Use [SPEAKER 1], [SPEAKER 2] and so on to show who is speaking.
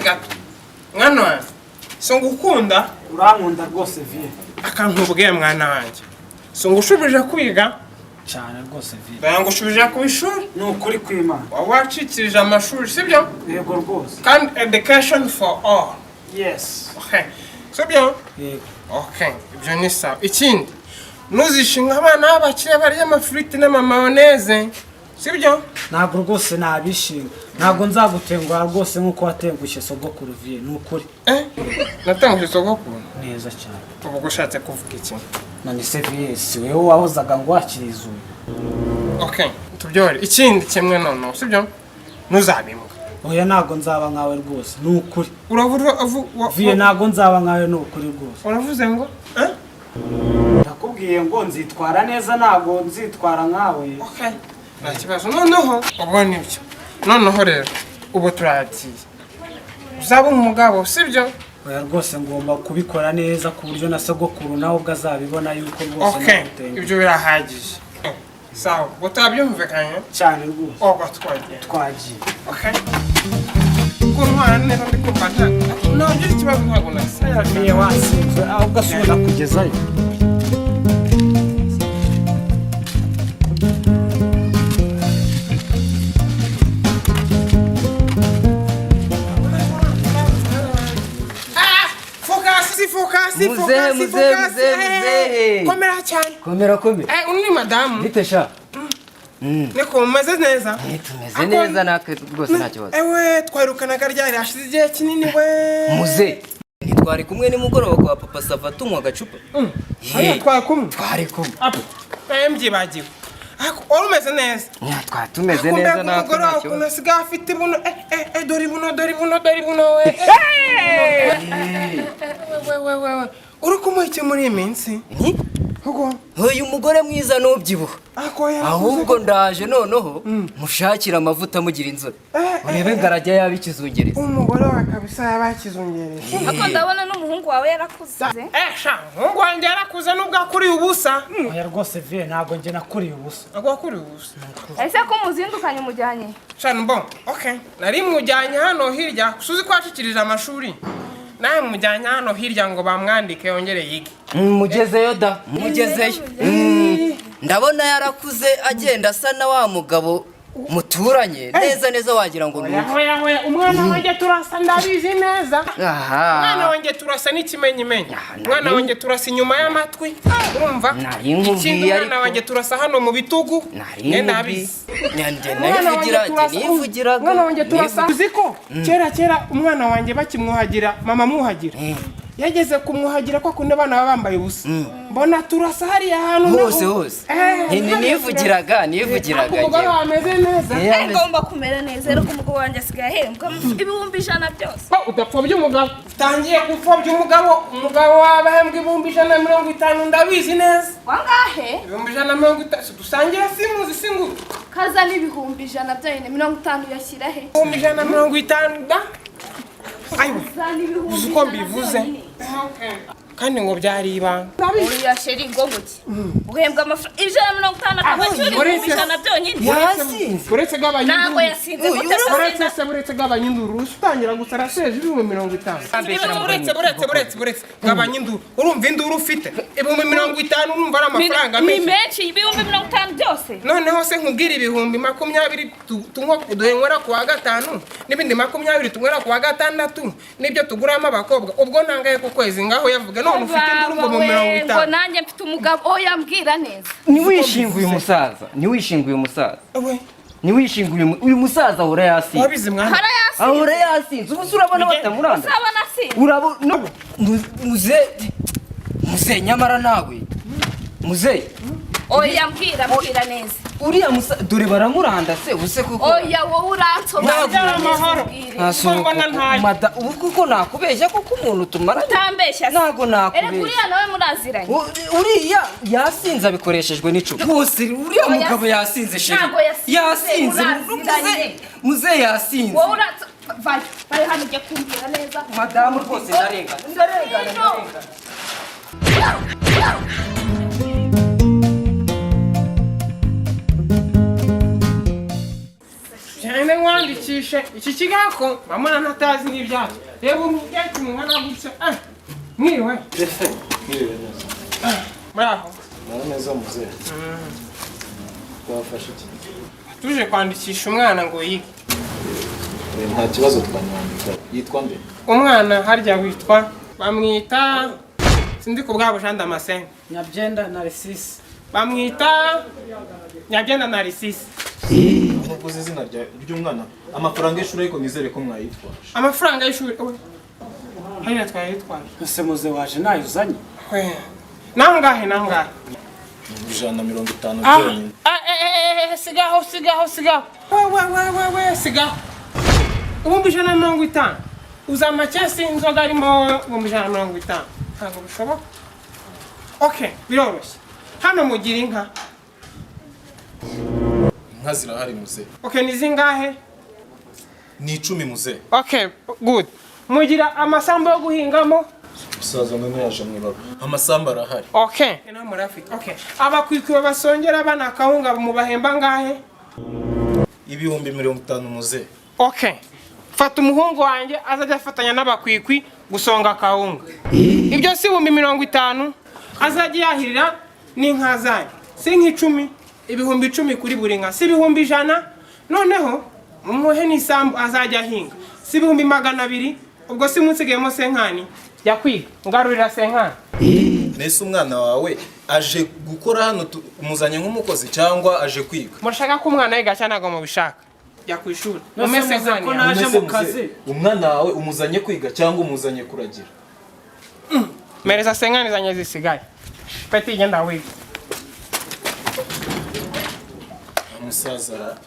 [SPEAKER 1] gato mwana wanjye so ngukunda
[SPEAKER 2] urankunda rwose vie
[SPEAKER 1] akankubwiye mwana wanjye so ngushubije kwiga
[SPEAKER 2] cyane rwose vie
[SPEAKER 1] daya ngushubije ku ishuri
[SPEAKER 2] ni ukuri kw'Imana
[SPEAKER 1] wacikirije amashuri sibyo
[SPEAKER 2] yego rwose
[SPEAKER 1] kandi education for all
[SPEAKER 2] yes
[SPEAKER 1] okay sibyo
[SPEAKER 2] yego
[SPEAKER 1] okay ibyo ni sawa ikindi ntuzishinga abana b'abakire barya amafiriti n'amamayoneze sibyo
[SPEAKER 2] ntabwo rwose nabishinga ntabwo nzagutenguha rwose nk'uko watengushye sogokuru vie ni ukuri
[SPEAKER 1] natanguje sogokuru
[SPEAKER 2] neza cyane
[SPEAKER 1] ubwo ushatse kuvuga iki
[SPEAKER 2] none se vie si wewe wahozaga ngo wakire izuba
[SPEAKER 1] okay tubyore ikindi kimwe noneho sibyo ntuzabimuka
[SPEAKER 2] oya ntabwo nzaba nkawe rwose ni ukuri
[SPEAKER 1] vie
[SPEAKER 2] ntabwo nzaba nkawe ni ukuri rwose
[SPEAKER 1] uravuze ngo
[SPEAKER 2] nakubwiye ngo nzitwara neza ntabwo nzitwara nkawe
[SPEAKER 1] okay nta kibazo noneho ubwo nibyo noneho rero ubu turagiye uzaba umugabo sibyo
[SPEAKER 2] oya rwose ngomba kubikora neza ku buryo na sogokuru nawe ubwo azabibona yuko rwose
[SPEAKER 1] okay ibyo birahagije sawa utabyumvikanye
[SPEAKER 2] cyane rwose
[SPEAKER 1] ubwo twagiye okay kuntwara neza ndi kumfata ntagira ikibazo ntabwo nasa
[SPEAKER 2] niye wasinzwe ahubwo asubira kugezayo
[SPEAKER 1] muzehe komera cyane
[SPEAKER 3] komera
[SPEAKER 1] undi madamu
[SPEAKER 3] bite sha
[SPEAKER 1] niko mumeze neza
[SPEAKER 3] tumeze neza natwe rwose nta kibazo
[SPEAKER 1] ewe twarukanaga ryari hashize igihe kinini we
[SPEAKER 3] muze ntitwari kumwe nimugoroba kwa papa Sava tunywa agacupa twari kumwe
[SPEAKER 1] mbyibagiwe wari umeze neza
[SPEAKER 3] twari tumeze neza natwe nta kibazo
[SPEAKER 1] ukuntu asigaye afite ibuno dore ibuno we uri kumuha iki muri iyi minsi
[SPEAKER 3] uyu mugore mwiza n'ubyibuha ahubwo ndaje noneho mushakira amavuta mugira inzobe urebe ngarajya yaba ikizungereza
[SPEAKER 1] umugore wawe kabisa yaba ikizungereza
[SPEAKER 4] ariko ndabona n'umuhungu wawe yarakuze
[SPEAKER 1] umuhungu wanjye yarakuze nubwo akuriye ubusa
[SPEAKER 2] oya rwose vie ntabwo njye nakuriye ubusa
[SPEAKER 1] ntabwo wakuriye ubusa
[SPEAKER 4] ese ko muzindukanye umujyanye
[SPEAKER 1] okay nari mujyanye hano hirya uzi ko wacikirije amashuri nawe mujyanye hano hirya ngo bamwandike yongere yige
[SPEAKER 3] mugezeyo da mugezeyo ndabona yarakuze agenda asa na wa mugabo muturanye neza wagira ngo ni
[SPEAKER 1] umwana wanjye turasa ndabizi neza umwana wanjye turasa n'ikimenyimenyi umwana wanjye turasa inyuma y'amatwi urumva ikindi umwana wanjye turasa hano mu bitugu ndabizi umwana wanjye turasa uzi ko kera umwana wanjye bakimwuhagira mama mwuhagira yageze kumwuhagira ko kundi abana baba bambaye ubusa mbona turasa hariya ahantu
[SPEAKER 3] hose nivugiraga
[SPEAKER 1] umugore wameze neza
[SPEAKER 4] ngomba kumera neza ariko umugabo wanjye asigaye ahembwa ibihumbi 100 byose
[SPEAKER 1] udapfobya umugabo utangiye gupfobya umugabo wawe ahembwa ibihumbi 150 ndabizi neza
[SPEAKER 4] wangahe
[SPEAKER 1] ibihumbi 150 dusangira simuzi singuru
[SPEAKER 4] kaza n'ibihumbi 100 byonyine 50 yashyira he
[SPEAKER 1] ibihumbi 150 da uko mbivuze kandi ngo byari ibanga
[SPEAKER 4] uriya sheri ngo muki uhembwa amafaranga 150 akabacuri 100 byonyine
[SPEAKER 3] yasinze
[SPEAKER 1] uretse gabanya
[SPEAKER 4] ntabwo yasinze
[SPEAKER 1] uretse gabanya induru utangira gusara seje 150 uretse gabanya induru urumva induru ufite 150 urumva ari amafaranga
[SPEAKER 4] menshi 150 byose
[SPEAKER 1] noneho se nkubwira 20 tunywa duhenywera ku wa gatanu n'ibindi 20 tunywera ku wa gatandatu nibyo tuguramo abakobwa ubwo ntangaye ku kwezi ngaho yavuga none ufite induru mu 50
[SPEAKER 4] ngo nanjye mfite umugabo yambwira neza
[SPEAKER 3] niwishinguye umusaza uyu musaza ahora yasinze
[SPEAKER 1] wabizi mwana
[SPEAKER 3] ahora yasinze ubu urabona batamuranda urabona muze nyamara nawe muze
[SPEAKER 4] yambwira neza
[SPEAKER 3] uriya musa dore baramuranda se ubuse kuko
[SPEAKER 4] oya wowe uransobanurira
[SPEAKER 1] amahoro
[SPEAKER 3] mada ubu kuko nakubeshya kuko umuntu tumara
[SPEAKER 4] utambeshya
[SPEAKER 3] ntago nakubeshya
[SPEAKER 4] erega uriya nawe muraziranye
[SPEAKER 3] uriya yasinze abikoreshejwe n'icupa bose uriya mugabo yasinze sheri yasinze muze yasinze
[SPEAKER 4] wowe bari hano ujya kumbwira neza
[SPEAKER 3] madamu rwose ndarengana
[SPEAKER 1] cyane wandi kwandikishe iki kigako bamwana ntatazi n'ibyacu reba umukecuru mwana gutya mwiriwe
[SPEAKER 5] Mwiriwe neza.
[SPEAKER 1] muraho
[SPEAKER 5] Mwana neza muzehe. Twafashe iki?
[SPEAKER 1] tuje kwandikisha umwana ngo yige.
[SPEAKER 5] Nta kibazo twanyandika. Yitwa nde?
[SPEAKER 1] Umwana harya witwa bamwita sindi ku bwabo Jean Damascene.
[SPEAKER 2] Nyabyenda Narcisse.
[SPEAKER 1] Bamwita Nyabyenda Narcisse.
[SPEAKER 5] Nubwo uzi izina ry'umwana, amafaranga y'ishuri ariko nizere ko mwayitwaje.
[SPEAKER 1] Amafaranga y'ishuri hariya twayitwaje.
[SPEAKER 2] Ese muze waje nayuzanye?
[SPEAKER 1] Nangahe?
[SPEAKER 5] 150 byonyine.
[SPEAKER 1] Sigaho. We, sigaho. 150. Uza amakesi inzoga arimo 150. Ntabwo bishoboka. Okay, biroroshye. Hano mugira inka.
[SPEAKER 5] Inka zirahari muzehe.
[SPEAKER 1] Okay, ni zingahe?
[SPEAKER 5] Ni 10 muzehe.
[SPEAKER 1] Okay, good. Mugira amasambu yo guhingamo?
[SPEAKER 5] Musaza none yaje mwibaba. Amasamba arahari.
[SPEAKER 1] Okay. Okay. Abakwikwiye basongera bana kawunga mu bahemba ngahe?
[SPEAKER 5] Ibihumbi 50 muzehe.
[SPEAKER 1] Okay. Fata umuhungu wanjye azajya afatanya n'abakwikwi gusonga kawunga. Ibyo si 50 azajya yahirira n'inka zanjye. Si nk'icumi, ibihumbi 10 kuri buri nka. Si ibihumbi 100. Noneho mumuhe n'isambu azajya ahinga. Si ibihumbi 200. Ubwo si munsigeyemo senkani. Ya kwiga ngarurira senkani.
[SPEAKER 5] Nese umwana wawe aje gukora hano umuzanye nk'umukozi cyangwa aje kwiga?
[SPEAKER 1] Murashaka ko umwana yiga cyane ntago mubishaka. Ya kwishuri.
[SPEAKER 2] Umese ko naje mu kazi.
[SPEAKER 5] Umwana wawe umuzanye kwiga cyangwa umuzanye kuragira?
[SPEAKER 1] Mereza senkani zanye zisigaye. Peti genda wiga.
[SPEAKER 5] Umusaza.